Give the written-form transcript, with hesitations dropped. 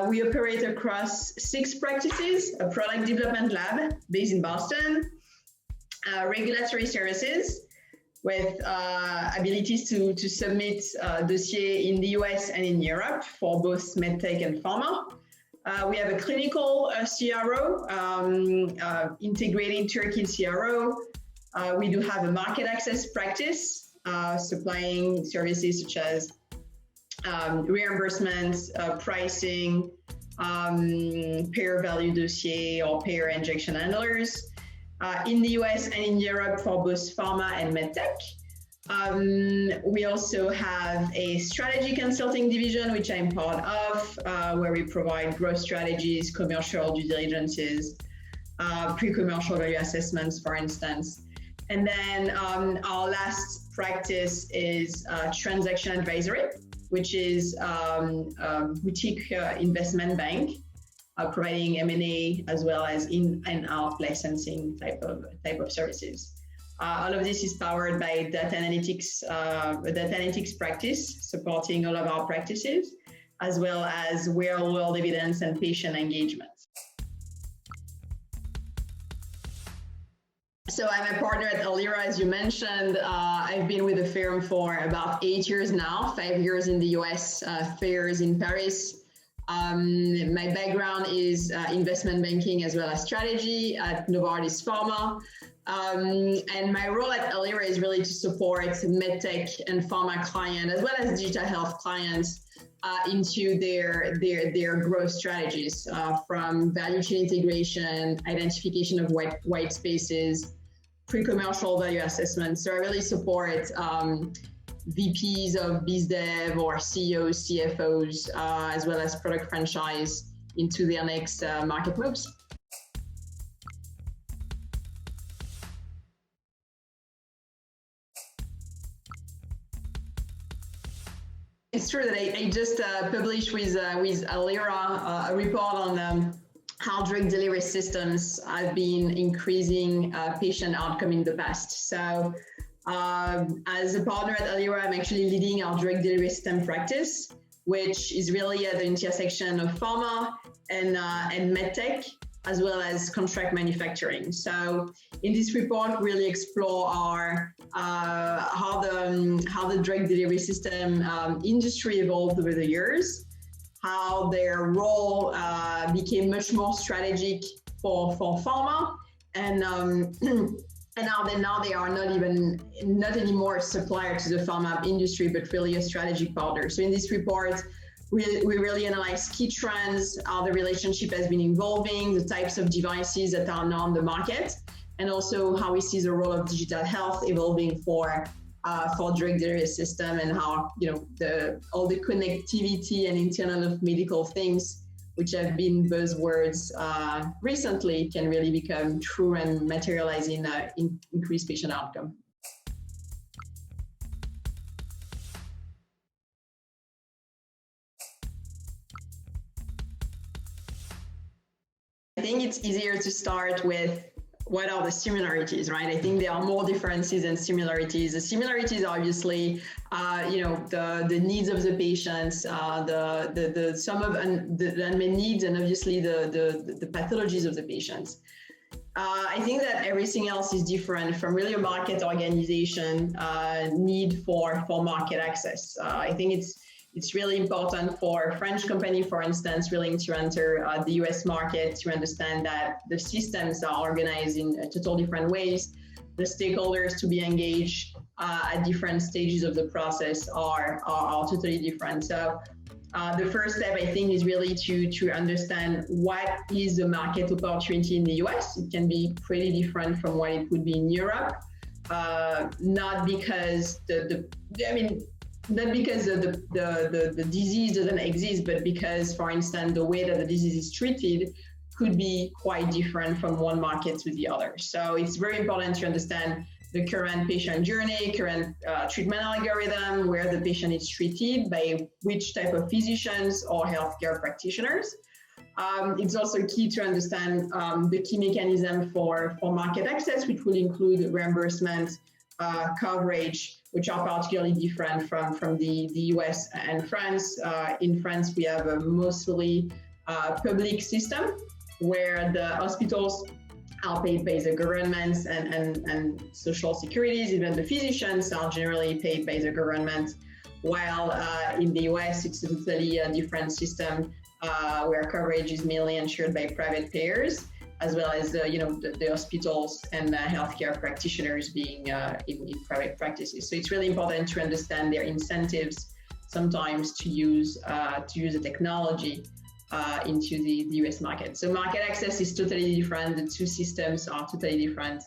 We operate across 6 practices: a product development lab based in Boston, regulatory services with abilities to submit dossier in the US and in Europe for both medtech and pharma. We have a clinical CRO, integrating Turkey CRO. We do have a market access practice, supplying services such as reimbursement, pricing, payer value dossier or payer injection handlers. In the US and in Europe for both pharma and medtech. We also have a strategy consulting division, which I'm part of, where we provide growth strategies, commercial due diligences, pre-commercial value assessments, for instance. And then our last practice is transaction advisory, which is a boutique investment bank, providing M&A as well as in and out licensing type of services. All of this is powered by data analytics practice, supporting all of our practices, as well as real-world evidence and patient engagement. So I'm a partner at Alira, as you mentioned. I've been with the firm for about 8 years now, 5 years in the US, 3 years in Paris. My background is investment banking as well as strategy at Novartis Pharma. And my role at Alira is really to support medtech and pharma clients as well as digital health clients into their growth strategies, from value chain integration, identification of white spaces, pre-commercial value assessment. So I really support VPs of BizDev or CEOs, CFOs, as well as product franchise into their next market moves. It's true that I just published with Alira a report on how drug delivery systems have been increasing patient outcome in the past. So as a partner at Alira, I'm actually leading our drug delivery system practice, which is really at the intersection of pharma and medtech, as well as contract manufacturing. So in this report, we really explore how the drug delivery system industry evolved over the years, how their role became much more strategic for pharma, and now they are not anymore a supplier to the pharma industry, but really a strategic partner. So in this report, we really analyze key trends, how the relationship has been evolving, the types of devices that are now on the market, and also how we see the role of digital health evolving for drug delivery system, and how all the connectivity and Internet of Medical Things, which have been buzzwords recently, can really become true and materialize in increased patient outcome. I think it's easier to start with what are the similarities, right? I think there are more differences than similarities. The similarities are obviously, the needs of the patients, some of the unmet needs, and obviously the pathologies of the patients. I think that everything else is different from really a market organization need for market access. I think it's really important for a French company, for instance, willing to enter the US market, to understand that the systems are organized in total different ways. The stakeholders to be engaged at different stages of the process are totally different. So the first step, I think, is really to understand what is the market opportunity in the US. It can be pretty different from what it would be in Europe, not because not because the disease doesn't exist, but because, for instance, the way that the disease is treated could be quite different from one market to the other. So it's very important to understand the current patient journey, current treatment algorithm, where the patient is treated, by which type of physicians or healthcare practitioners. It's also key to understand the key mechanism for market access, which will include reimbursement, coverage, which are particularly different from the US and France. In France, we have a mostly public system where the hospitals are paid by the governments and social securities. Even the physicians are generally paid by the government, while in the US, it's a totally different system where coverage is mainly ensured by private payers, as well as the hospitals and healthcare practitioners being in private practices. So it's really important to understand their incentives sometimes to use the technology into the US market. So market access is totally different. The two systems are totally different.